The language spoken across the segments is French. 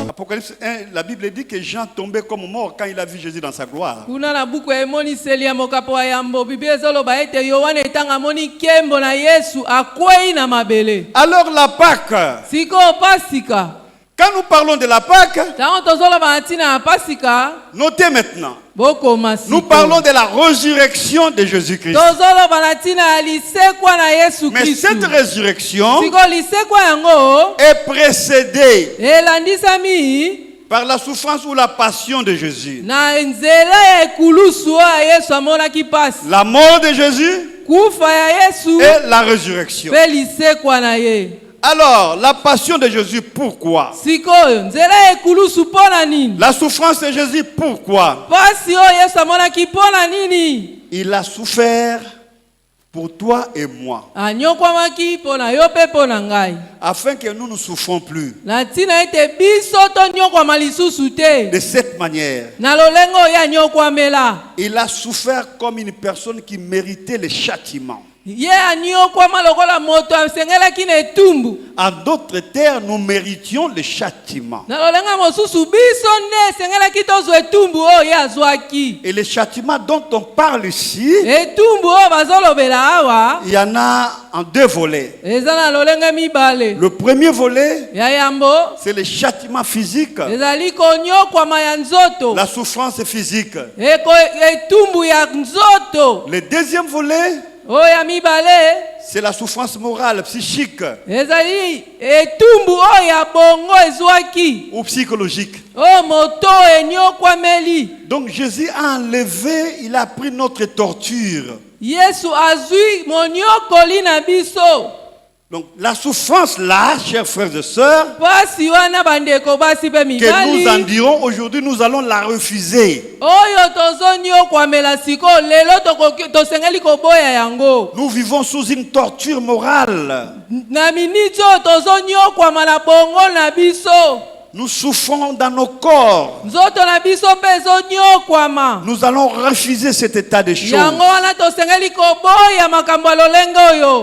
Apocalypse 1, la Bible dit que Jean tombait comme mort quand il a vu Jésus dans sa gloire. Alors la Pâque. Quand nous parlons de la Pâque, notez maintenant, nous parlons de la résurrection de Jésus-Christ. Mais cette résurrection est précédée par la souffrance ou la passion de Jésus. La mort de Jésus et la résurrection. Alors, la passion de Jésus, pourquoi? La souffrance de Jésus, pourquoi? Il a souffert pour toi et moi, afin que nous ne souffrons plus de cette manière. Il a souffert comme une personne qui méritait le châtiment. En d'autres termes, nous méritions le châtiment. Et le châtiment dont on parle ici, il y en a en deux volets. Le premier volet, c'est le châtiment physique, la souffrance physique. Le deuxième volet, c'est la souffrance morale, psychique ou psychologique. Donc Jésus a enlevé, il a pris notre torture. Donc la souffrance là, chers frères et sœurs, que nous en dirons aujourd'hui, nous allons la refuser. Nous vivons sous une torture morale. Nous souffrons dans nos corps. Nous allons refuser cet état de choses.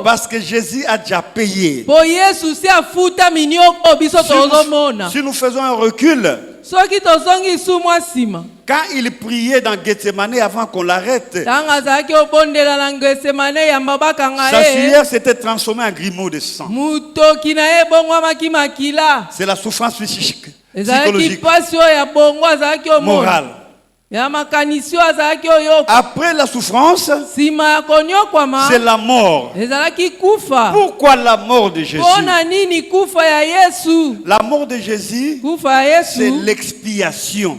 Parce que Jésus a déjà payé. Si nous faisons un recul, quand il priait dans Gethsemane avant qu'on l'arrête, sa sueur s'était transformée en grumeau de sang. C'est la souffrance psychique, psychologique, morale. Après la souffrance, c'est la mort. Pourquoi la mort de Jésus? La mort de Jésus, c'est l'expiation.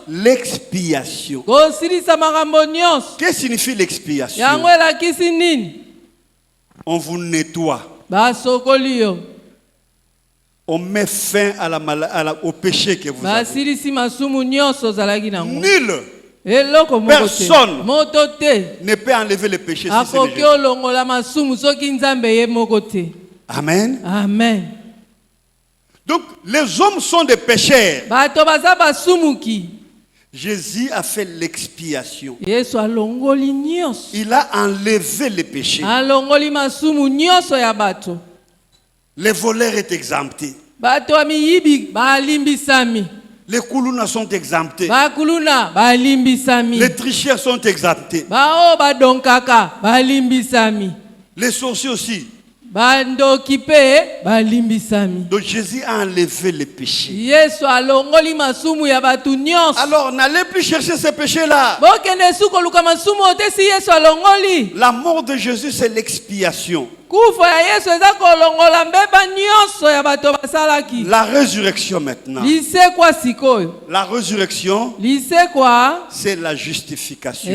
L'expiation. Que signifie l'expiation? On vous nettoie. On met fin au péché que vous avez. Nul, personne ne peut enlever le péché si c'est Jésus. Amen. Amen. Donc, les hommes sont des pécheurs. Jésus a fait l'expiation. Il a enlevé le péché. Les voleurs sont exemptés. Les koulouna sont exemptés. Les tricheurs sont exemptés. Les sorciers aussi. Donc Jésus a enlevé les péchés. Alors n'allez plus chercher ces péchés-là. La mort de Jésus, c'est l'expiation. La résurrection maintenant. La résurrection, c'est la justification.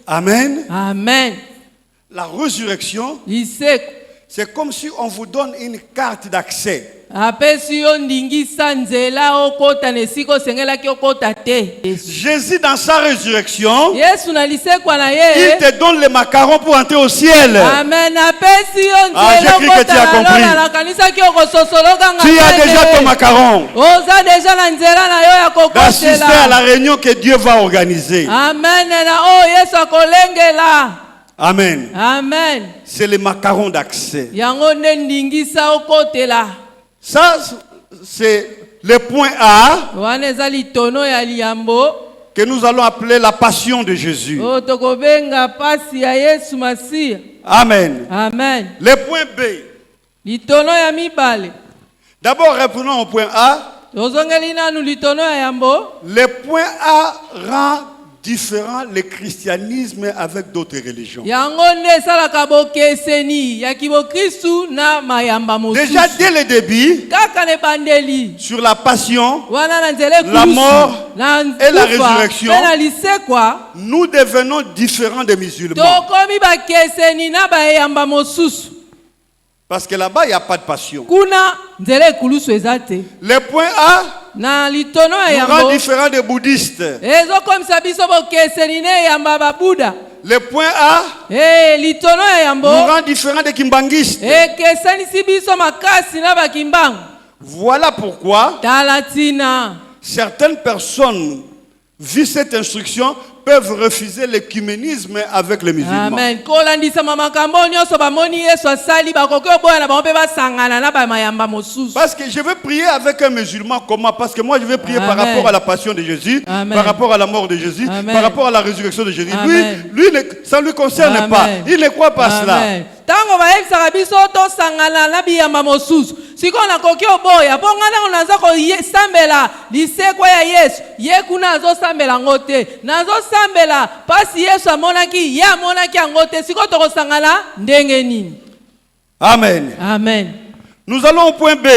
Amen. Amen. La résurrection, c'est comme si on vous donne une carte d'accès. Jésus dans sa résurrection, il te donne les macarons pour entrer au ciel. Amen. Ah, j'ai cru que tu as compris. Tu as déjà ton macaron d'assister à la réunion que Dieu va organiser. Amen. Amen. Amen. C'est le macaron d'accès. Yango ndingisa okotela. Ça, c'est le point A que nous allons appeler la passion de Jésus. Amen. Amen. Le point B. D'abord, reprenons au point A. Le point A rend différent le christianisme avec d'autres religions. Déjà dès le début, sur la passion, la mort et la résurrection, nous devenons différents des musulmans. Parce que là-bas, il n'y a pas de passion. Le point A nous rend différents des bouddhistes. Le point A nous rend différents des kimbanguistes. Voilà pourquoi certaines personnes, vu cette instruction, peuvent refuser l'écuménisme avec les musulmans. Amen. Parce que je veux prier avec un musulman comment? Parce que moi je veux prier Amen. Par rapport à la passion de Jésus, Amen. Par rapport à la mort de Jésus, Amen. Par rapport à la résurrection de Jésus. Lui ça ne lui concerne Amen. Pas. Il ne croit pas à cela. Amen. Amen. Nous allons au point B.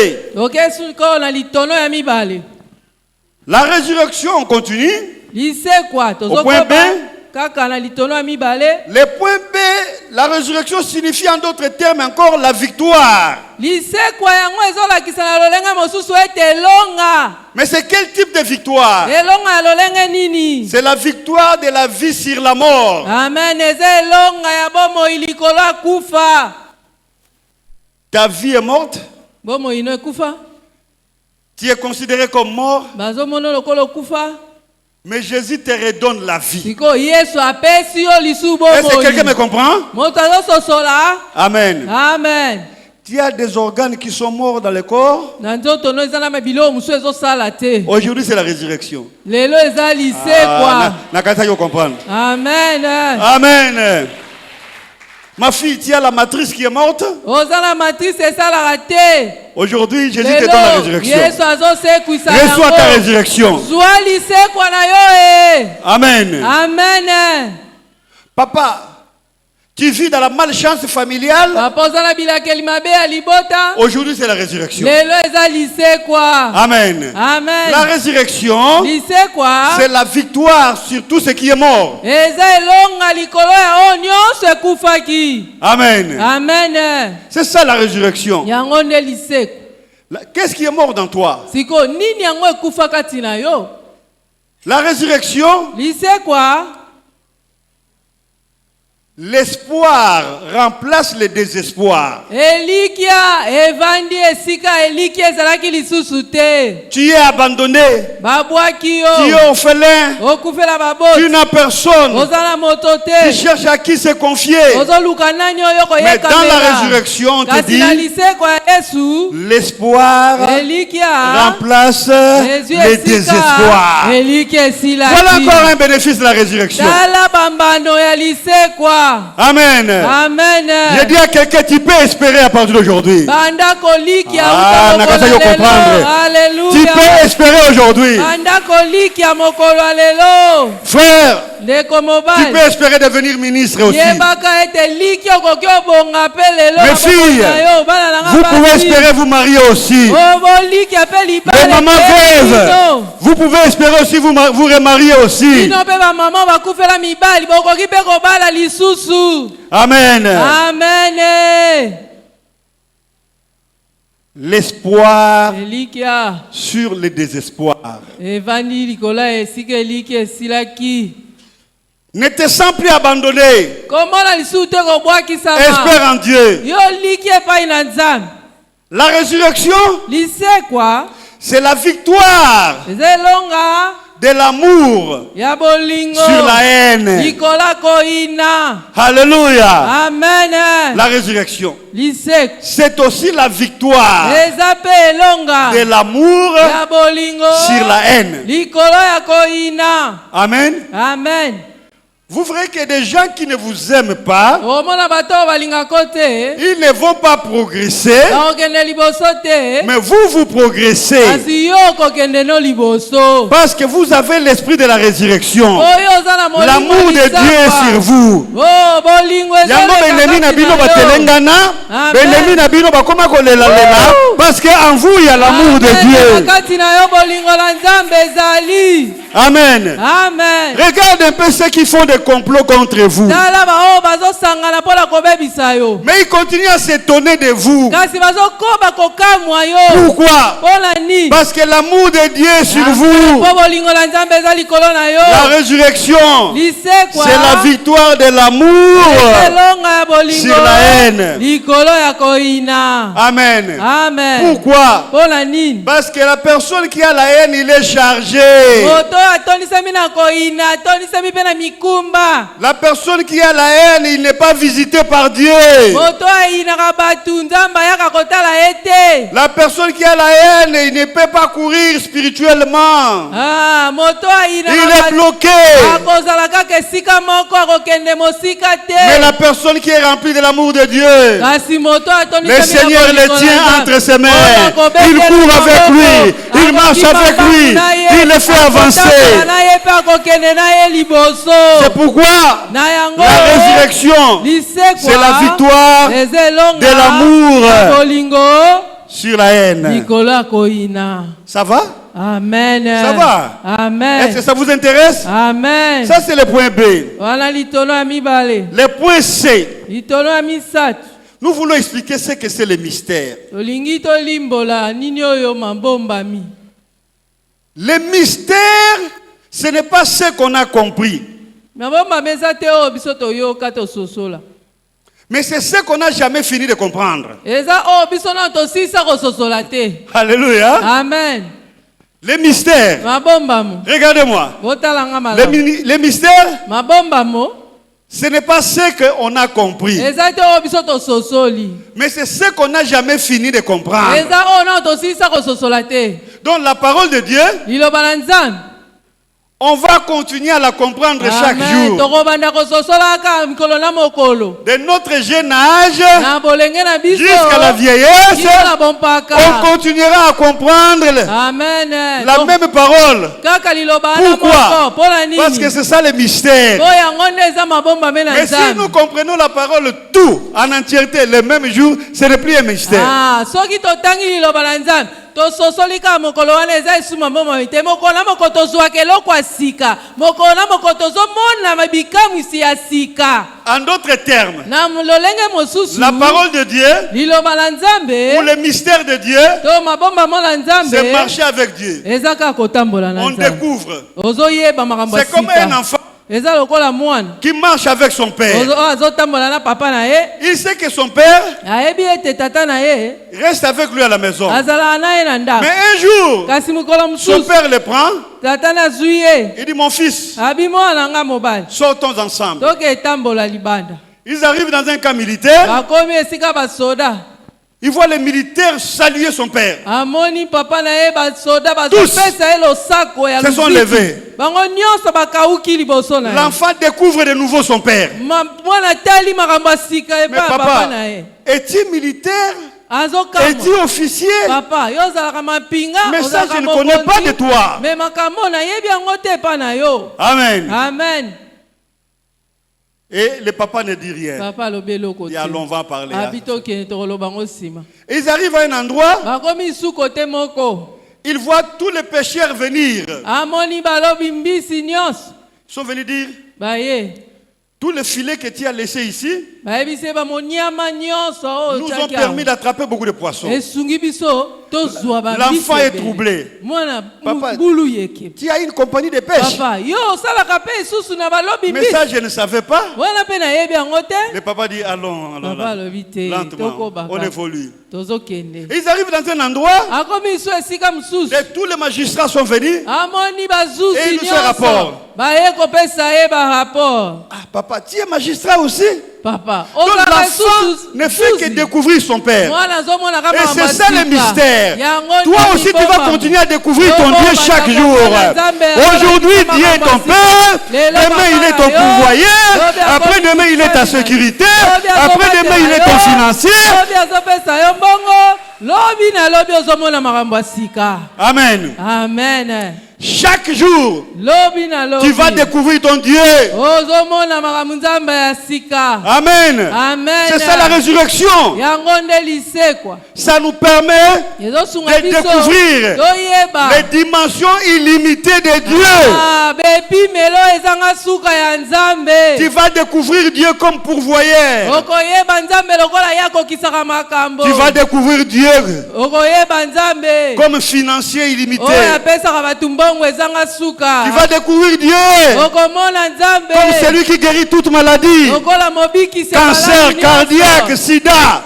La résurrection, on continue. Au point B. Le point B, la résurrection signifie en d'autres termes encore la victoire. Mais c'est quel type de victoire? C'est la victoire de la vie sur la mort. Amen. Ta vie est morte? Tu es considéré comme mort? Mais Jésus te redonne la vie. Est-ce que quelqu'un me comprend? Amen. Amen. Il y a des organes qui sont morts dans le corps. Aujourd'hui, c'est la résurrection. Amen. Amen. Ma fille, tu as la matrice qui est morte. Aujourd'hui, Jésus te donne la résurrection. Reçois ta résurrection. Amen. Amen. Papa, tu vis dans la malchance familiale. Aujourd'hui, c'est la résurrection. Amen. Amen. La résurrection, c'est la victoire sur tout ce qui est mort. Amen. Amen. C'est ça la résurrection. Qu'est-ce qui est mort dans toi? La résurrection, l'espoir remplace le désespoir. Tu es abandonné. Tu es orphelin. Tu n'as personne. Tu cherches à qui se confier. Mais dans la résurrection, on te dit, l'espoir remplace le désespoir. Voilà encore un bénéfice de la résurrection. Amen. Amen. Je dis à quelqu'un, tu peux espérer à partir d'aujourd'hui. Tu peux espérer aujourd'hui. Frère, tu peux espérer devenir ministre aussi. Mes filles, vous pouvez espérer vous marier aussi. Les mamans veuves, vous pouvez espérer aussi vous remarier aussi. Amen. Amen. L'espoir sur le désespoir. Ne te sens plus abandonné. Espère en Dieu. La résurrection, c'est la victoire de l'amour sur la haine. Alléluia. Amen. La résurrection, Lisek. c'est aussi la victoire de l'amour sur la haine. Amen. Amen. Vous verrez que des gens qui ne vous aiment pas, ils ne vont pas progresser, mais vous progressez. Parce que vous avez l'esprit de la résurrection. L'amour de Dieu est sur vous. Parce qu'en vous, il y a l'amour de Dieu. Amen. Amen. Regarde un peu ceux qui font des complots contre vous. Mais ils continuent à s'étonner de vous. Pourquoi? Parce que l'amour de Dieu est sur vous. La résurrection, c'est la victoire de l'amour sur la haine. Amen. Amen. Pourquoi? Parce que la personne qui a la haine, il est chargé. La personne qui a la haine, il n'est pas visité par Dieu. La personne qui a la haine, il ne peut pas courir spirituellement. Il est bloqué. Mais la personne qui est remplie de l'amour de Dieu, le Seigneur le tient entre ses mains. Il court avec lui. Il marche avec lui. Il le fait avancer. C'est pourquoi la résurrection, c'est la victoire de l'amour sur la haine. Ça va? Amen. Ça va? Amen. Est-ce que ça vous intéresse? Amen. Ça, c'est le point B. Le point C. Nous voulons expliquer ce que c'est le mystère. Le mystère, ce n'est pas ce qu'on a compris. Mais c'est ce qu'on n'a jamais fini de comprendre. Alléluia. Amen. Le mystère. Regardez-moi. Le mystère, ce n'est pas ce qu'on a compris. Mais c'est ce qu'on n'a jamais fini de comprendre. Donc la parole de Dieu, on va continuer à la comprendre chaque jour. De notre jeune âge jusqu'à la vieillesse, on continuera à comprendre la même parole. Pourquoi? Parce que c'est ça le mystère. Mais si nous comprenons la parole tout en entièreté le même jour, ce n'est plus un mystère. En d'autres termes, la parole de Dieu ou le mystère de Dieu, c'est marcher avec Dieu. On découvre. C'est comme un enfant qui marche avec son père. Il sait que son père reste avec lui à la maison. Mais un jour, son père le prend. Il dit, mon fils, sortons ensemble. Ils arrivent dans un camp militaire. Il voit les militaires saluer son père. Tous se sont levés. L'enfant découvre de nouveau son père. Mais papa, es-tu militaire? Es-tu officier? Mais ça, je ne connais pas de toi. Amen. Amen. Et le papa ne dit rien. Et allons, on va parler. Ils arrivent à un endroit. Ils voient tous les pécheurs venir. Ils sont venus dire, tous les filets que tu as laissés ici, nous ont permis d'attraper beaucoup de poissons. L'enfant est troublé. Papa, tu as une compagnie de pêche. Mais ça, je ne savais pas. Le papa dit, allons, lentement, on évolue. Ils arrivent dans un endroit et tous les magistrats sont venus et ils nous font rapport. Ah, papa, tu es magistrat aussi? Papa, donc l'enfant ne fait que découvrir son père. Et c'est ça le mystère. Toi aussi tu vas continuer à découvrir ton Dieu chaque jour. Aujourd'hui Dieu est ton père, demain il est ton pourvoyeur, après demain il est ta sécurité, après demain il est ton financier. Amen. Amen. Chaque jour, tu vas découvrir ton Dieu. Amen. C'est ça la résurrection. Ça nous permet de découvrir les dimensions illimitées de Dieu. Tu vas découvrir Dieu comme pourvoyeur. Tu vas découvrir Dieu comme financier illimité. Tu vas découvrir Dieu comme celui qui guérit toute maladie. Cancer, cardiaque, sida.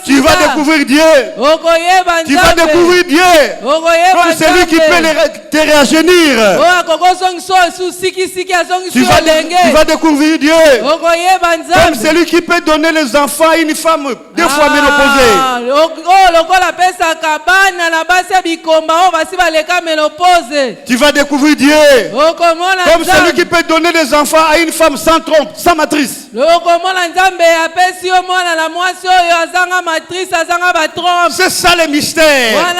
Tu vas découvrir Dieu. Tu vas découvrir Dieu comme celui qui peut te réagénir. Tu vas découvrir Dieu comme celui qui peut donner les enfants à une femme 2 fois ménopausée. Tu vas découvrir Dieu comme celui qui peut donner des enfants à une femme sans trompe, sans matrice. C'est ça le mystère.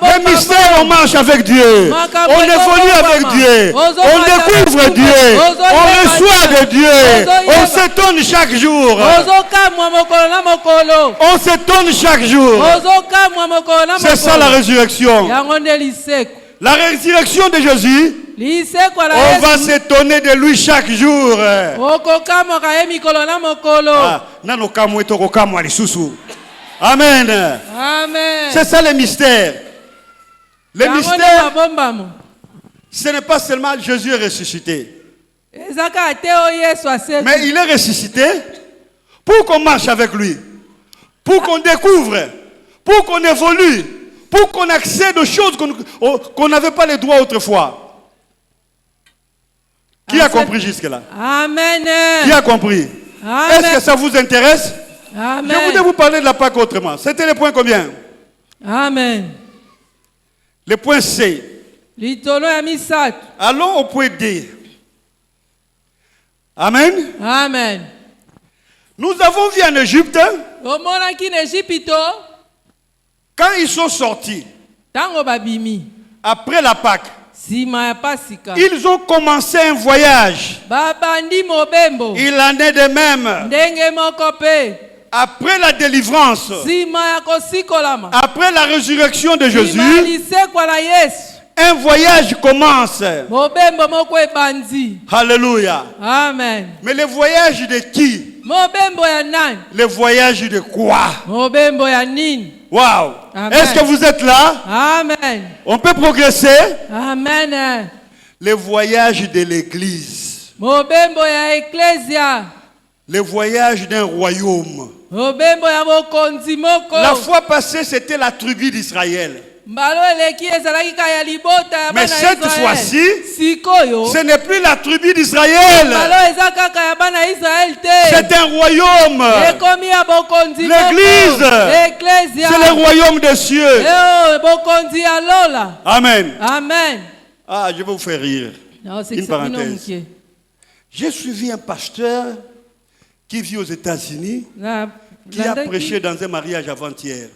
Le mystère, on marche avec Dieu, on évolue avec Dieu, on découvre Dieu, on reçoit de Dieu, on s'étonne chaque jour. On s'étonne chaque jour. C'est ça la résurrection. La résurrection de Jésus, on va s'étonner de lui chaque jour. Amen. C'est ça le mystère. Le mystère, ce n'est pas seulement Jésus est ressuscité. Mais il est ressuscité pour qu'on marche avec lui, pour qu'on découvre, pour qu'on évolue, pour qu'on accède aux choses qu'on n'avait pas le droit autrefois. Qui a compris jusque-là? Amen. Qui a compris? Est-ce que ça vous intéresse? Amen. Je voudrais vous parler de la Pâque autrement. C'était le point combien? Amen. Le point C. Allons au point D. Amen. Amen. Nous avons vu en Égypte, quand ils sont sortis, après la Pâque, ils ont commencé un voyage. Il en est de même. Après la délivrance, après la résurrection de Jésus, un voyage commence. Alléluia. Amen. Mais le voyage de qui? Le voyage de quoi? Wow. Est-ce que vous êtes là? Amen. On peut progresser? Amen. Le voyage de l'église. Le voyage d'un royaume. La fois passée, c'était la tribu d'Israël. Mais cette fois-ci, ce n'est plus la tribu d'Israël. C'est un royaume. L'église, c'est le royaume des cieux. Amen. Amen. Ah, je vais vous faire rire. Une parenthèse. J'ai suivi un pasteur qui vit aux États-Unis, qui a prêché dans un mariage avant-hier.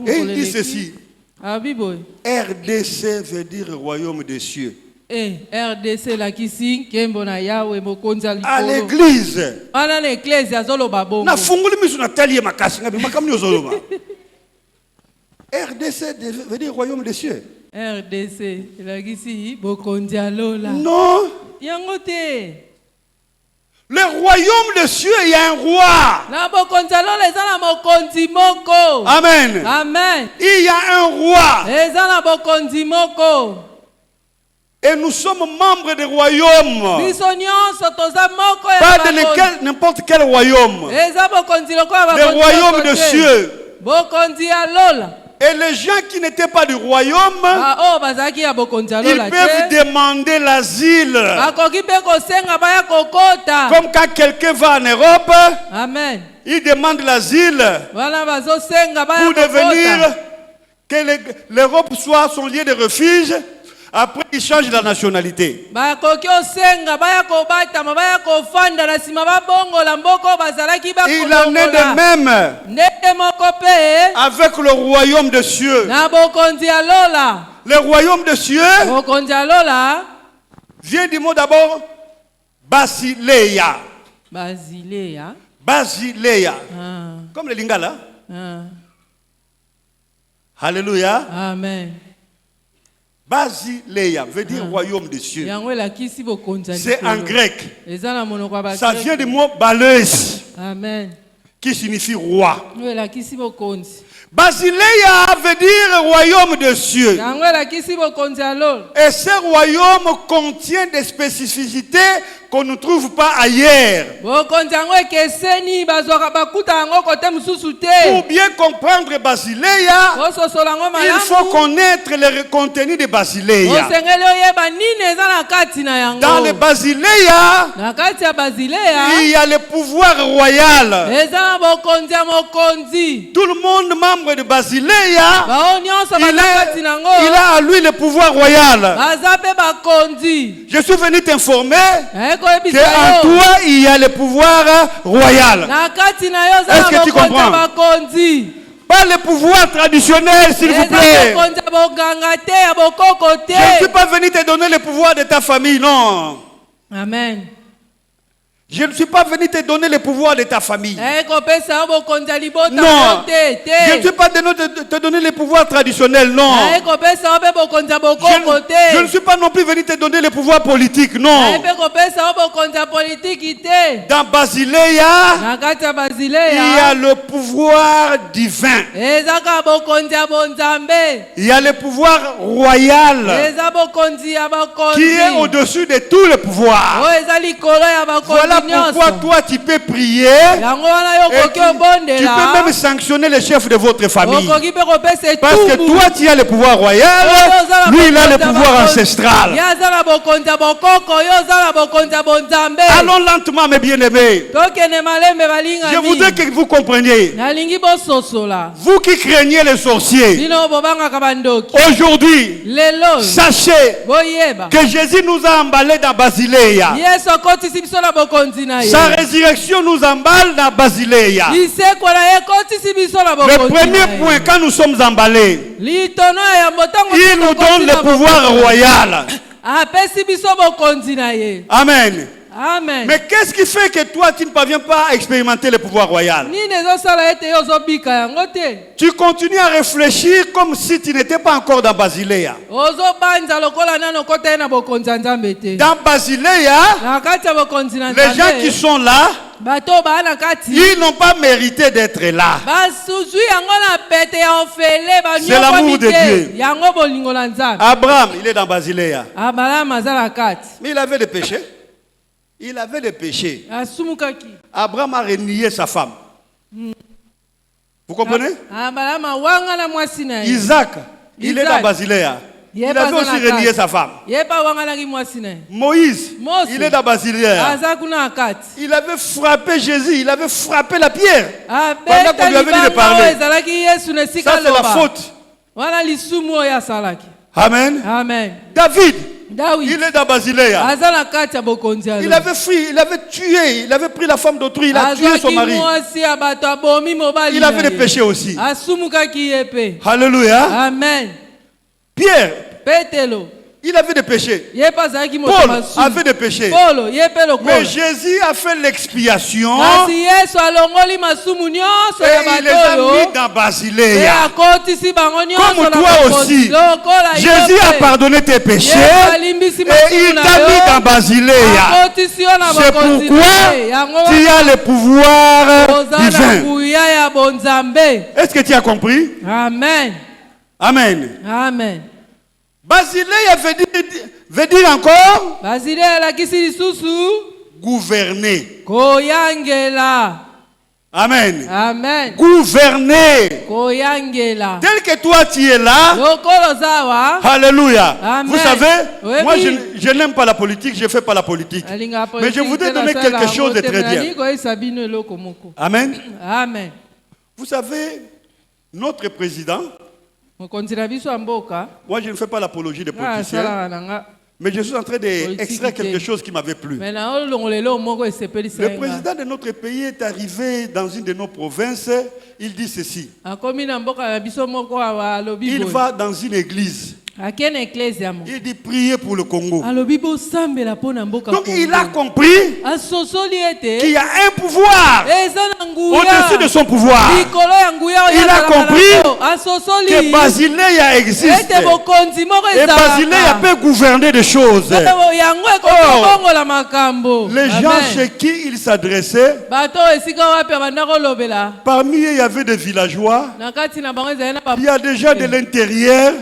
Et il dit ceci. RDC veut dire royaume des cieux. À l'église. RDC veut dire royaume des cieux. RDC. Elakisi bokonzi alola. Non. Yango te. Le royaume des cieux, il y a un roi. Na bokonzi alola eza na mokonzi moko. Amen. Amen. Il y a un roi. Eza na bokonzi moko. Et nous sommes membres du royaume. Biso nyonso toza moko ya Pas de n'importe quel royaume. Eza bokonzi lokola Le bakonzi. royaume des cieux. Bokonzi alola. Et les gens qui n'étaient pas du royaume, Oh bazaki ya bokonzi alola. ils peuvent demander l'asile. Akoki pe kosenga baya kokota. Comme quand quelqu'un va en Europe, Amen. il demande l'asile Wana bazo senga baya pour kokota. devenir que l'Europe soit son lieu de refuge. Après, il change la nationalité. Bakoki osenga baya kobata mabaya kofanda na sima babongola mboko bazalaki bakolongola. Il en est de même Ndenge moko pe avec le royaume des cieux. na bokonzi alola. Le royaume des cieux Bokonzi alola vient du mot d'abord Basileia. Basileia. Basileia. Ah, Comme le lingala. ah. Alléluia. Amen. Basileia veut dire royaume des cieux. Yango elakisi bokonzi. C'est en grec. Eza na monoko ya Ça bagrek. vient du mot Baleus, Amen. qui signifie roi. Yango elakisi bokonzi. Basileia veut dire royaume des cieux. Yango elakisi bokonzi alola. Et ce royaume contient des spécificités qu'on ne trouve pas ailleurs. Bokonzi yango ekeseni bazwaka bakuta yango kote mosusu te. Pour bien comprendre Basileia, Kososola yango il faut malamu. connaître le contenu de Basileia. Osengeli oyeba nini eza na kati na yango. Dans le Basileia, Na kati ya il Basileia y a le pouvoir royal. eza na bokonzi ya mokonzi. Tout le monde membre de Basileia, Bao nyonso il baza kati nango a à lui le pouvoir royal. baza mpe bakonzi. Je suis venu t'informer Koyebisa qu'en yo toi, il y a le pouvoir royal. na kati na yo eza Est-ce que na tu bokonzi ya comprends? bakonzi. Pas le pouvoir traditionnel, s'il vous Eza plaît. bokonzi ya boganga te ya bokoko Je ne suis te. pas venu te donner le pouvoir de ta famille, non. Amen. Je ne suis pas venu te donner le pouvoir de ta famille. Kopesa yo bokonzi ya libota Non. yo te Je ne suis pas venu te donner le pouvoir traditionnel, non. kopesa yo mpe bokonzi ya Je bokoko ne te. suis pas non plus venu te donner le pouvoir politique, non. mpe kopesa yo bokonzi ya politiki te. Dans Basileia, Na kati ya il y a Basileia le pouvoir divin. ezaka bokonzi ya bonzambe. Il y a le pouvoir royal Eza bokonzi ya qui est bakonzi au-dessus de tout le pouvoir. oyo eza likolo ya bakonzi Voilà pourquoi nyonso. toi tu peux prier Yango wana yo et okoki tu peux obondela même sanctionner le chef de votre famille. okoki mpe kopesa Parce que etumbu. toi tu as le pouvoir royal, lui il a le pouvoir ancestral. Ye aza na bokonzi ya bokoko yo oza na bokonzi ya bonzambe. Allons lentement mes bien-aimés. Tokende malembe Je voudrais balingami. que vous compreniez. Nalingi bososola Vous qui craignez les sorciers, bino bobangaka bandoki aujourd'hui, lelo sachez boyeba que Jésus nous a emballés dans Basileia. yesu akotisi biso na bokonzi na ye. Sa résurrection nous emballe dans Basileia. lisekwa na ye ekotisi biso na Le bokonzi premier na ye. point, quand nous sommes emballés, litono ya yambo ntango il nous donne le pouvoir royal. apesi biso bokonzi na ye. Amen. Amen. Mais qu'est-ce qui fait que toi, tu ne parviens pas à expérimenter le pouvoir royal? nini ezosala ete yo ozobika yango te. Tu continues à réfléchir comme si tu n'étais pas encore dans Basileia. ozobanza lokola nano kota ye na bokonzi ya nzambe te. Dans Basileia, na kati ya bokonzi na les gens qui nzambe sont là, bato baa na kati ils n'ont pas mérité d'être là. basuzwi yango na pete ya ofele C'est l'amour de Dieu. te yango bolingo na nzambe. Abraham, il est dans Basileia. Abraham aza na kati Mais il avait des péchés. Il avait des péchés. asumukaki. Abraham a renié sa femme. Vous comprenez? Abraham awanga na mwasi na ye. Isaac, il est dans Isaac. Basileia. Il Ye avait baza aussi na kati. renié sa femme. ye pa awanganaki mwasi na ye. Moïse, Mose. il est dans Basileia. aza kuna na kati Il avait frappé Jésus, il avait frappé la pierre. abeta qu'on lui avait dit de libanga parler. oyo ezalaki yesu na Ça, esika c'est la loba faute. wana lisumu oyo asalaki. Amen. Amen. David, Dawidi il est dans Basileia. aza na kati ya bokonzi ya Il loba. avait fui, il avait tué, il avait pris la femme d'autrui, il a tué son azwaki mari. mwasi ya bato abomi mobali Il na avait des ye. péchés aussi. asumukaki ye pe. Alléluia. Amen. Pierre, Petelo Il avait des péchés. Paul avait des péchés. Mais Jésus a fait l'expiation. Et il les a mis dans Basileia. Comme toi aussi. Jésus a pardonné tes péchés. Et il t'a mis dans Basileia. C'est pourquoi tu as le pouvoir divin. Est-ce que tu as compris? Amen. Amen. Amen. Basileia veut dire encore gouverner. Amen. Amen. Gouverner. Tel que toi tu es là. Alléluia. Amen. Vous savez, moi je n'aime pas la politique, je ne fais pas la politique. Mais je voudrais donner quelque chose de très bien. Amen. Amen. Vous savez, notre président, moi je ne fais pas l'apologie des politiciens, mais je suis en train d'extraire quelque chose qui m'avait plu. Le président de notre pays est arrivé dans une de nos provinces, il dit ceci. Il va dans une église. Il dit prier pour le Congo. Donc il a compris qu'il y a un pouvoir au-dessus de son pouvoir. Il a compris que Basileia existe. Et Basileia peut gouverner des choses. Les gens chez qui il s'adressait, parmi eux il y avait des villageois. Il y a des gens de l'intérieur.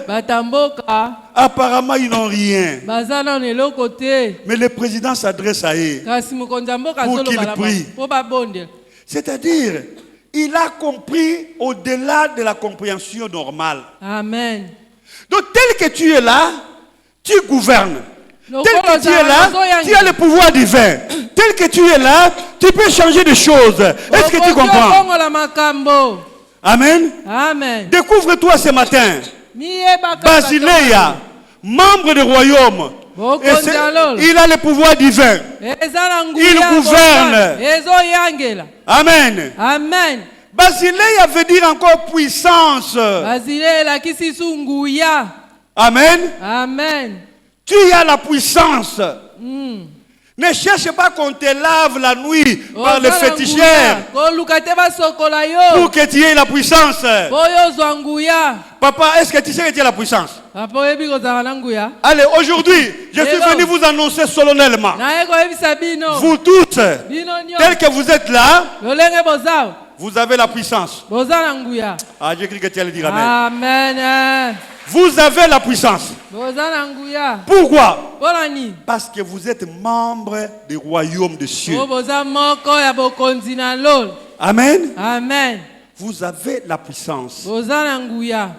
Apparemment, ils n'ont rien. Mais le président s'adresse à eux pour qu'ils prient. C'est-à-dire, il a compris au-delà de la compréhension normale. Amen. Donc, tel que tu es là, tu gouvernes. Tel que tu es là, tu as le pouvoir divin. Tel que tu es là, tu peux changer de choses. Est-ce que tu comprends? Amen. Amen. Découvre-toi ce matin. Basileia, membre du royaume, il a le pouvoir divin. Il gouverne. Amen. Amen. Basileia veut dire encore puissance. Amen. Amen. Tu as la puissance. Ne cherche pas qu'on te lave la nuit par les féticheurs pour que tu aies la puissance. Papa, est-ce que tu sais que tu as la puissance? Allez, aujourd'hui, je suis venu vous annoncer solennellement. Vous tous, tels que vous êtes là, vous avez la puissance. Ah, j'ai cru que tu allais dire amen. Amen. Vous avez la puissance. Pourquoi? Parce que vous êtes membre du royaume des cieux. Amen. Amen. Vous avez la puissance.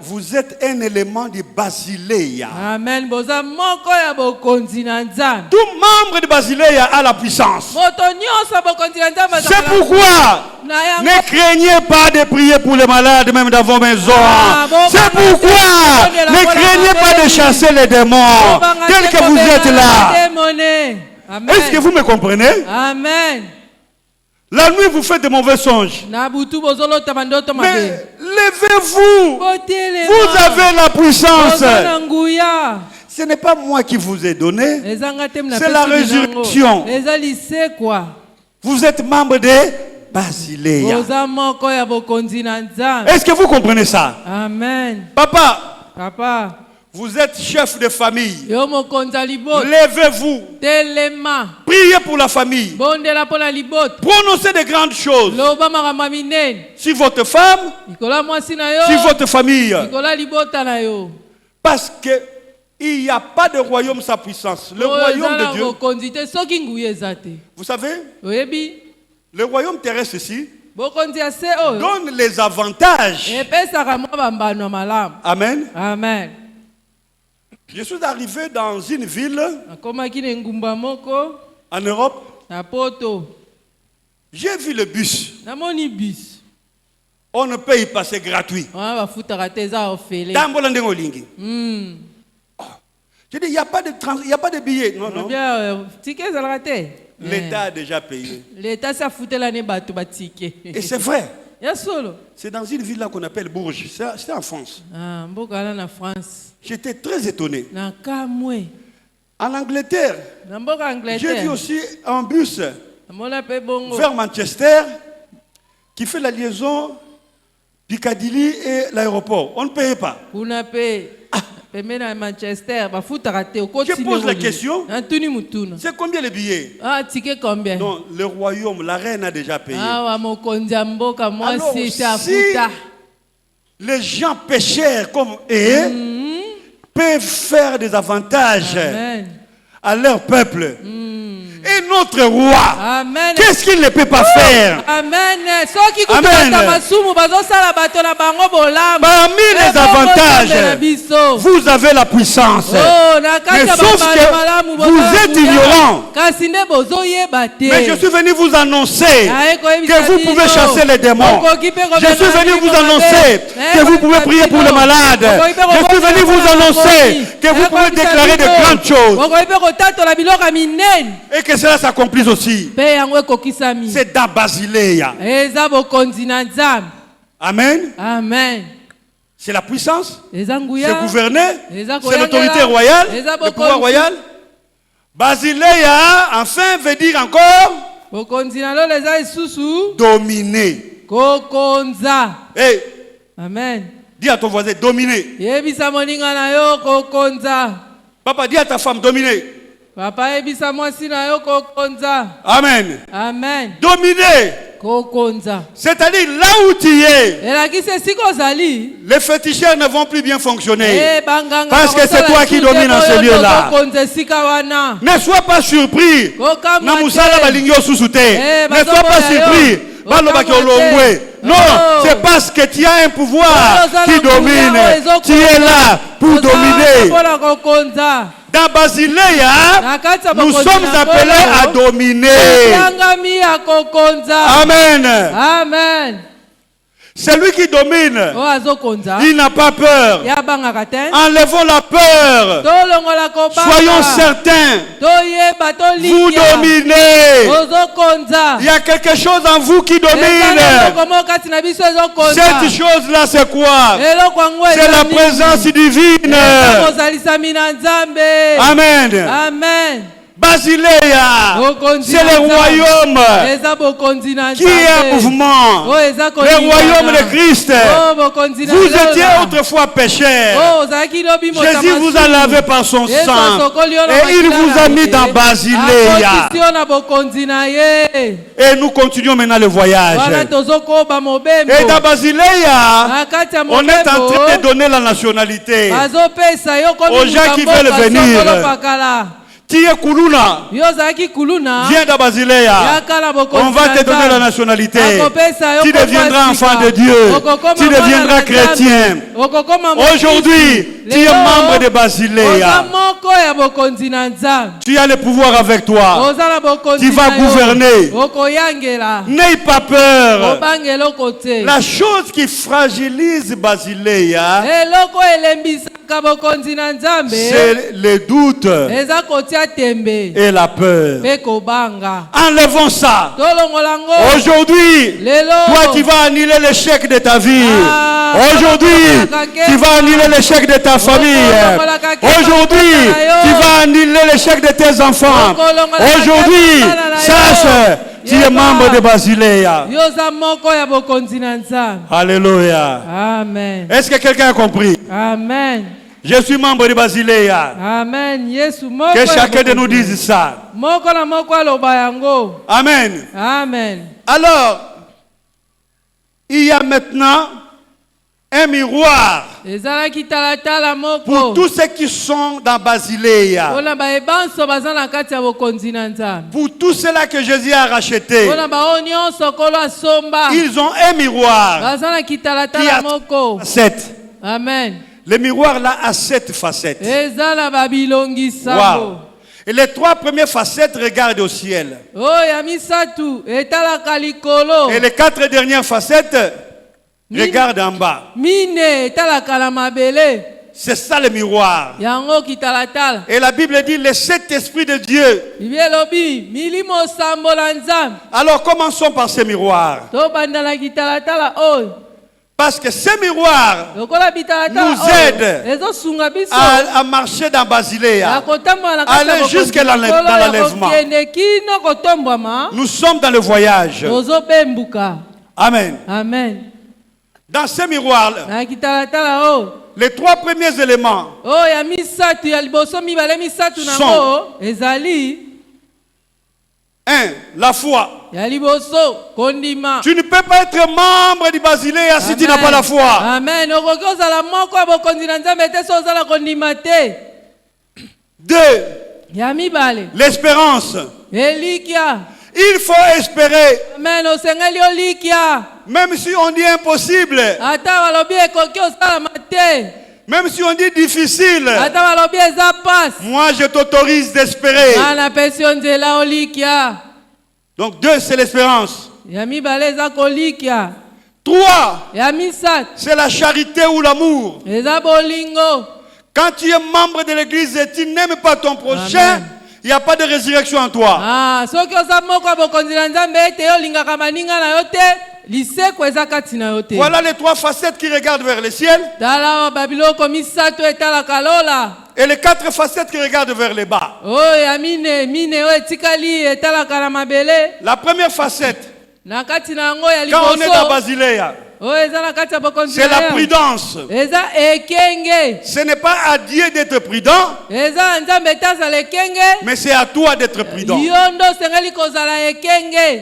Vous êtes un élément de Basileia. Amen. Tout membre de Basileia a la puissance. C'est pourquoi ne craignez pas de prier pour les malades, même dans vos maisons. C'est pourquoi ne craignez pas de chasser les démons, tels que vous êtes là. Est-ce que vous me comprenez? Amen. La nuit, vous faites de mauvais songes. Mais levez-vous. Vous avez la puissance. Ce n'est pas moi qui vous ai donné. C'est la résurrection. Vous êtes membre de Basileia. Est-ce que vous comprenez ça? Amen. Papa. Vous êtes chef de famille. Levez-vous. Priez pour la famille. Prononcez de grandes choses. Si votre femme, si votre famille. Parce que il n'y a pas de royaume sans puissance. Le royaume de Dieu. Vous savez, le royaume terrestre ici donne les avantages. Amen. Amen. Je suis arrivé dans une ville en Europe. J'ai vu le bus. On ne peut y passer gratuit. Je dis, il n'y a pas de billet. Non, non. L'État a déjà payé. Et c'est vrai. C'est dans une ville là qu'on appelle Bourges. C'était en France. J'étais très étonné. En Angleterre, j'ai vu aussi un bus vers Manchester qui fait la liaison Piccadilly et l'aéroport. On ne payait pas. Je pose la question. C'est combien les billets? Non, le royaume, la reine a déjà payé. Alors, si les gens pécheurs comme eux peuvent faire des avantages à leur peuple, et notre roi, qu'est-ce qu'il ne peut pas faire? Amen. Parmi les avantages, vous avez la puissance. Mais sauf que vous êtes ignorant. Mais je suis venu vous annoncer que vous pouvez chasser les démons. Je suis venu vous annoncer que vous pouvez prier pour les malades. Je suis venu vous annoncer que vous pouvez déclarer de grandes choses. Et que cela s'accomplisse aussi. C'est dans Basileia. Amen. Amen. C'est la puissance. C'est gouverner. C'est l'autorité royale. Le pouvoir royal. Basileia, enfin, veut dire encore dominer. Hey. Amen. Dis à ton voisin, dominer. Papa, dis à ta femme, dominer. Amen. Amen. Dominer. C'est-à-dire là où tu es, les féticheurs ne vont plus bien fonctionner. Parce que c'est toi qui domines dans ce lieu-là. Ne sois pas surpris. Ne sois pas surpris. Non, c'est parce que tu as un pouvoir qui domine. Tu es là pour dominer. Dans Basileia, nous sommes appelés à dominer. Amen. Amen. Celui qui domine, il n'a pas peur. Enlevons la peur. Soyons certains. Vous dominez. Il y a quelque chose en vous qui domine. Cette chose-là, c'est quoi? C'est la présence divine. Amen. Amen. Basileia, c'est le royaume qui est en mouvement. Le royaume de Christ. Vous étiez autrefois pécheurs. Jésus vous a lavé par son sang. Et il vous a mis dans Basileia. Et nous continuons maintenant le voyage. Et dans Basileia, on est en train de donner la nationalité aux gens qui veulent venir. Tiye Kuluna, viens de Basileia. On va te donner la nationalité. Tu deviendras enfant de Dieu. Tu deviendras chrétien. Aujourd'hui, tu es membre de Basileia. Tu as le pouvoir avec toi. Tu vas gouverner. N'aie pas peur. La chose qui fragilise Basileia, c'est le doute et la peur. Enlevons ça. Aujourd'hui, toi tu vas annuler l'échec de ta vie. Aujourd'hui, tu vas annuler l'échec de ta famille. Aujourd'hui, tu vas annuler l'échec de tes enfants. Aujourd'hui, sache, tu es membre de Basileia. Alléluia. Amen. Est-ce que quelqu'un a compris? Amen. Je suis membre de Basileia. Amen. Que chacun de nous dise ça. Amen. Amen. Alors, il y a maintenant un miroir pour tous ceux qui sont dans Basileia. Pour tous ceux-là que Jésus a rachetés, ils ont un miroir qui a 7. Amen. Le miroir là a 7 facettes. Wow. Et les 3 premières facettes regardent au ciel. Et les 4 dernières facettes regardent en bas. C'est ça le miroir. Yango kitalatala. Et la Bible dit le Saint-Esprit de Dieu. Bibelobi milimo sambola nzambe. Alors commençons par ce miroir. To bandala kitalatala oy. Parce que ce miroir nous aide à marcher dans Basiléa, à aller jusqu'à l'enlèvement. Nous sommes dans le voyage. Amen. Amen. Dans ce miroir, les trois premiers éléments sont 1. La foi. Tu ne peux pas être membre du Basiléa si tu n'as pas la foi. Amen. 2. L'espérance. Il faut espérer. Amen. Même si on dit impossible. Même si on dit difficile. Moi je t'autorise d'espérer. Donc 2, c'est l'espérance. 3, c'est la charité ou l'amour. Quand tu es membre de l'église et tu n'aimes pas ton prochain, il n'y a pas de résurrection en toi. Voilà les 3 facettes qui regardent vers le ciel. Et les 4 facettes qui regardent vers le bas. La première facette, quand on est dans Basiléa, c'est la prudence. Ce n'est pas à Dieu d'être prudent, mais c'est à toi d'être prudent.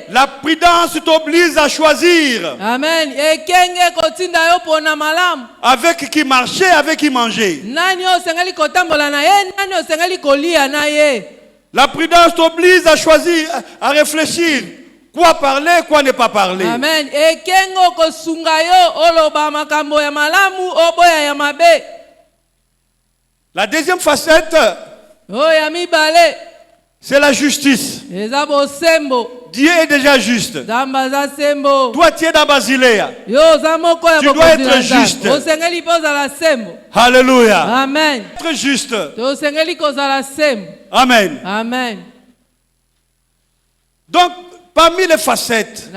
La prudence t'oblige à choisir. Amen. Avec qui marcher, avec qui manger. La prudence t'oblige à choisir, à réfléchir. Quoi parler, quoi ne pas parler. Amen. La deuxième facette, c'est la justice. Dieu est déjà juste. Toi, tu es dans Basiléa. Tu dois être juste. Alléluia. Amen. Être juste. Amen. Amen. Donc, parmi les facettes,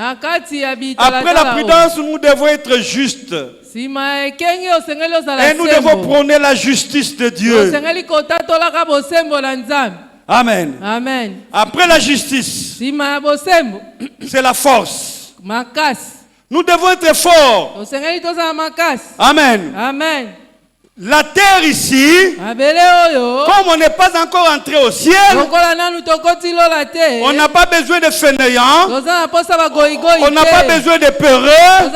après la prudence, nous devons être justes. Et nous devons prôner la justice de Dieu. Amen. Amen. Après la justice, c'est la force. Nous devons être forts. Amen. Amen. La terre ici, comme on n'est pas encore entré au ciel, on n'a pas besoin de fainéants, on n'a pas besoin de peureux,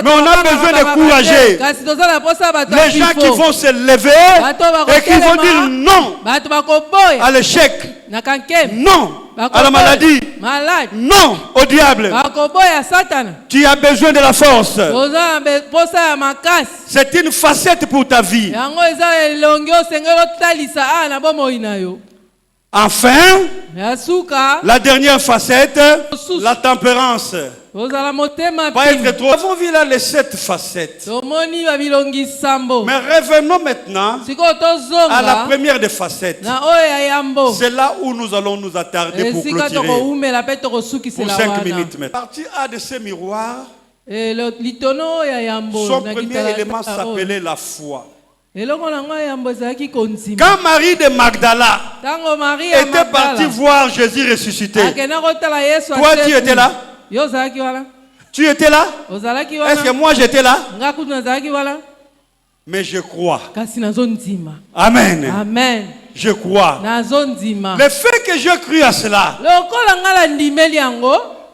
mais on a besoin de courageux. Les gens qui vont se lever et qui vont dire non à l'échec, non à la maladie, non au diable. Tu as besoin de la force. C'est une facette pour ta vie. Enfin, la dernière facette, la tempérance. Pas être trop. Nous avons vu là les 7 facettes. Mais revenons maintenant à la première des facettes. C'est là où nous allons nous attarder pour clôturer. Pour 5 minutes maintenant. Partie A de ce miroir, son premier élément s'appelait la foi. Quand Marie de Magdala était partie voir Jésus ressuscité, toi tu étais là? Tu étais là? Est-ce que moi j'étais là? Mais je crois. Amen. Amen. Je crois. Le fait que je cru à cela,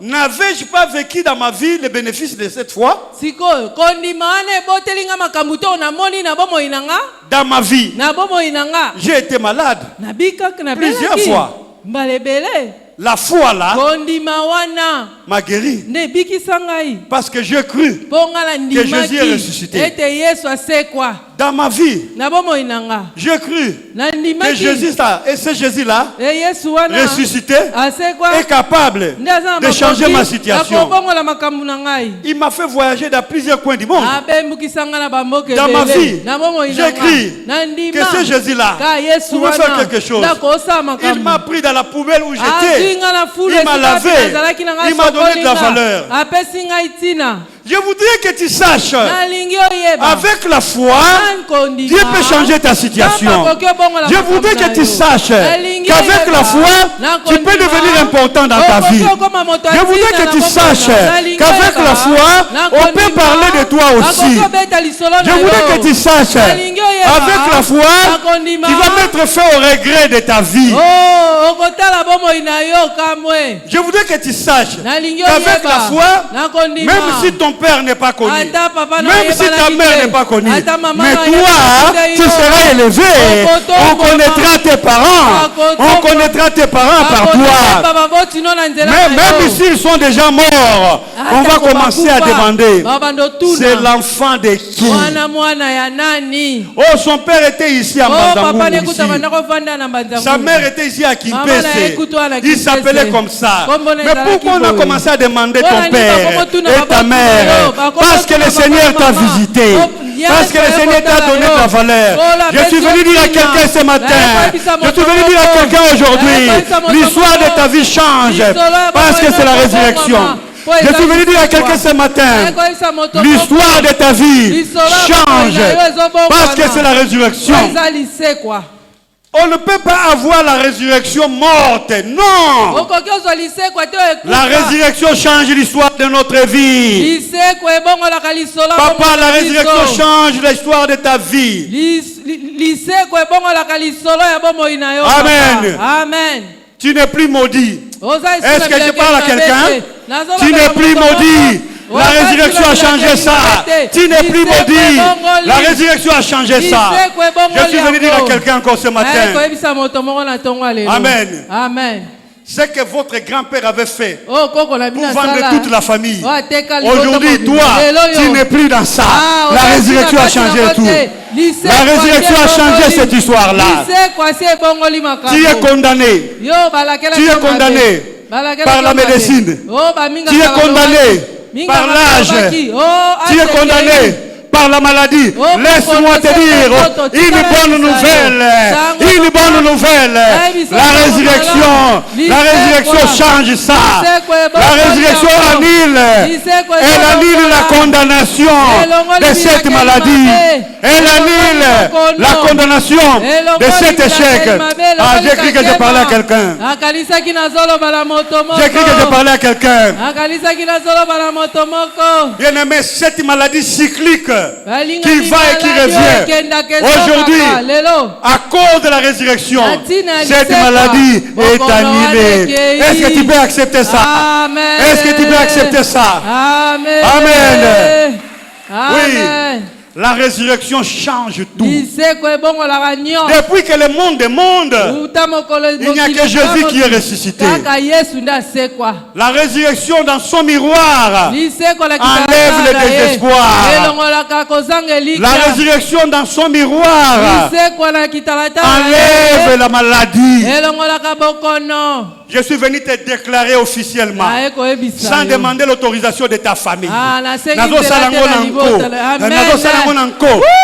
n'avais-je pas vécu dans ma vie le bénéfice de cette foi? Dans ma vie, j'ai été malade plusieurs fois. La foi là m'a guéri. Parce que je crus que Jésus est ressuscité. Dans ma vie, j'ai cru que Jésus-là, et ce Jésus-là, ressuscité, est capable de changer ma situation. Il m'a fait voyager dans plusieurs coins du monde. Dans ma vie, j'ai cru que ce Jésus-là pouvait faire quelque chose. Il m'a pris dans la poubelle où j'étais. Il m'a lavé. Il m'a donné de la valeur. Je voudrais que tu saches, avec la foi, Dieu peut changer ta situation. Je voudrais que tu saches qu'avec la foi, tu peux devenir important dans ta vie. Je voudrais que tu saches qu'avec la foi, on peut parler de toi aussi. Je voudrais que tu saches, avec la foi, tu vas mettre fin au regret de ta vie. Je voudrais que tu saches qu'avec la foi, même si ton père n'est pas connu, même si ta mère n'est pas connue, mais toi, tu seras élevé. On connaîtra tes parents. On connaîtra tes parents par toi. Même s'ils sont déjà morts, on va commencer à demander, c'est l'enfant de qui? Oh, son père était ici à Mbandangou. Sa mère était ici à Kimpese. Il s'appelait comme ça. Mais pourquoi on a commencé à demander ton père et ta mère? Parce que le Seigneur t'a visité. Parce que le Seigneur t'a donné de la valeur. Je suis venu dire à quelqu'un ce matin. Je suis venu dire à quelqu'un aujourd'hui. L'histoire de ta vie change. Parce que c'est la résurrection. Je suis venu dire à quelqu'un ce matin. L'histoire de ta vie change. Parce que c'est la résurrection. On ne peut pas avoir la résurrection morte. Non. La résurrection change l'histoire de notre vie. Papa, la résurrection change l'histoire de ta vie. Amen. Amen. Tu n'es plus maudit. Est-ce que je parle à quelqu'un? Tu n'es plus maudit. La résurrection a changé ça. Tu n'es plus maudit. La résurrection a changé ça. Je suis venu dire à quelqu'un encore ce matin. Amen. Amen. Ce que votre grand-père avait fait pour vendre toute la famille. Aujourd'hui, toi, tu n'es plus dans ça. La résurrection a changé tout. La résurrection a changé cette histoire-là. Tu es condamné. Tu es condamné par la médecine. Tu es condamné par l'âge, tu es condamné par la maladie. Laisse-moi te dire une bonne nouvelle. Une bonne nouvelle. La résurrection change ça. La résurrection annule. Elle annule la condamnation de cette maladie. Elle annule la condamnation de cet échec. Ah, j'ai cru que je parlais à quelqu'un. J'ai cru que je parlais à quelqu'un. Bien aimé, cette maladie cyclique qui va et qui revient. Aujourd'hui, à cause de la résurrection, cette maladie est annulée. Est-ce que tu peux accepter ça? Est-ce que tu peux accepter ça? Amen. Oui. La résurrection change tout. Depuis que le monde est monde, il n'y a que Jésus qui est ressuscité. La résurrection dans son miroir enlève le désespoir. La résurrection dans son miroir enlève la maladie. Je suis venu te déclarer officiellement, sans demander l'autorisation de ta famille.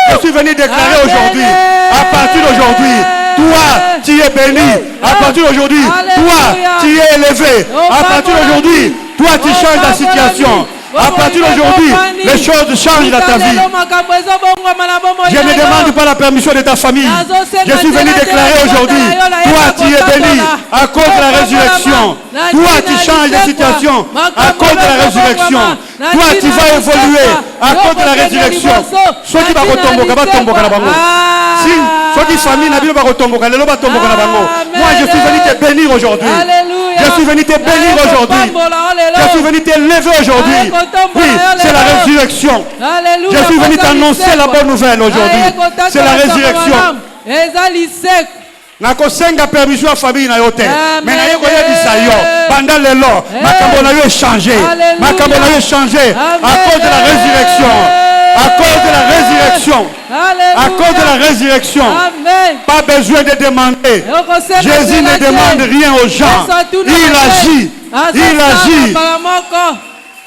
Je suis venu déclarer aujourd'hui, à partir d'aujourd'hui, toi, tu es béni. À partir d'aujourd'hui, toi, tu es élevé. À partir d'aujourd'hui, toi, tu changes la situation. À partir d'aujourd'hui, les choses changent dans ta vie. Je ne demande pas la permission de ta famille. Je suis venu déclarer aujourd'hui, toi tu es béni à cause de la résurrection. Toi tu changes de situation à cause de la résurrection. Toi tu vas évoluer à cause de la résurrection. Ceux qui vont tomber, si ceux qui famille n'a pas tomber, moi je suis venu te bénir aujourd'hui. Je suis venu te bénir aujourd'hui. Je suis venu te lever aujourd'hui. Oui, c'est la résurrection. Je suis venu t'annoncer la bonne nouvelle aujourd'hui. C'est la résurrection. nakosenga permission ya famille na yo te mais na yeko yebisa yo pendant le long makambo na yo changé makambo na yo changé à cause de la résurrection À cause de la résurrection. Alléluia. À cause de la résurrection. Amen. Pas besoin de demander. Jésus ne demande rien aux gens. Il agit. Il agit.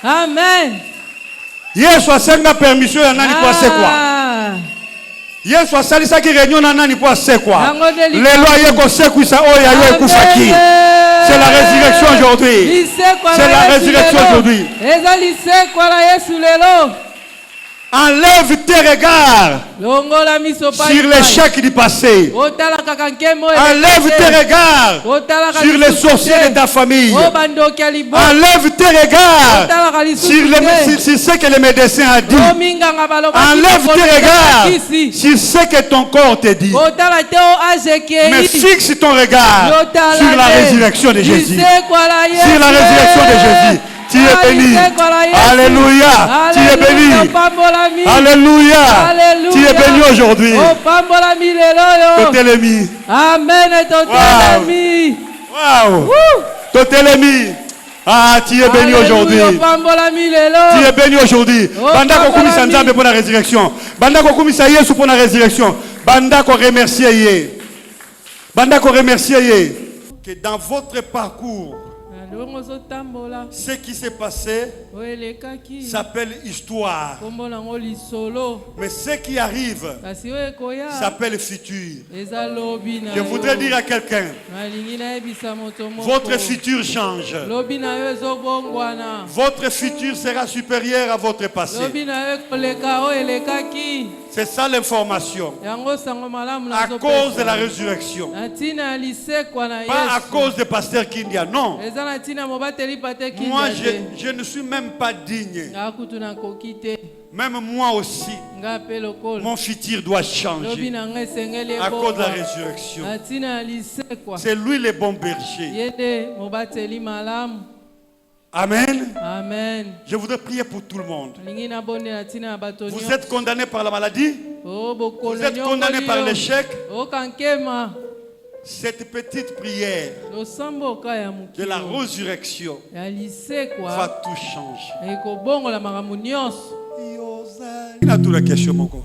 Amen. Yesu asenga permission ya nani kwa sekwa. Yesu asalisa ki réunion na nani kwa sekwa. Lelo ayeko sekwisa oya yo ekufaki. C'est la résurrection aujourd'hui. C'est la résurrection aujourd'hui. Enlève tes regards sur l'échec du passé. Enlève tes regards sur les sorciers de ta famille. Enlève tes regards sur ce que les médecins ont dit. Enlève tes regards sur ce que ton corps te dit. Mais fixe ton regard sur la résurrection de Jésus. Sur la résurrection de Jésus. Tu es béni. Alléluia. Tu es béni. Alléluia. Tu es béni aujourd'hui. Totelemi. Amen. Totelemi. Wow. Totelemi. Ah, tu es béni aujourd'hui. Tu es béni aujourd'hui. Banda ko kumisa nzambe pour la résurrection. Banda ko kumisa Yesu pour la résurrection. Banda ko remercier ye. Banda ko remercier ye. Que dans votre parcours, ce qui s'est passé s'appelle histoire. Mais ce qui arrive s'appelle futur. Je voudrais dire à quelqu'un, votre futur change. Votre futur sera supérieur à votre passé. C'est ça l'information. À cause de la résurrection. Pas à cause de pasteur Kindia, non. Moi, je ne suis même pas digne. Même moi aussi, mon futur doit changer à cause de la résurrection. C'est lui le bon berger. Amen. Amen. Je voudrais prier pour tout le monde. Vous êtes condamné par la maladie. Vous êtes condamné par l'échec. Cette petite prière de la résurrection va tout changer. La question moko.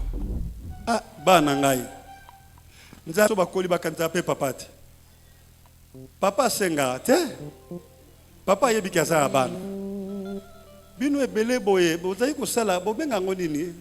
Ah, banangai. Nzato bakoli bakanza pe papati. Papa senga te. Papa yebi kaza bana. Bino ebele boye, bozai ko sala bobenga ngonini.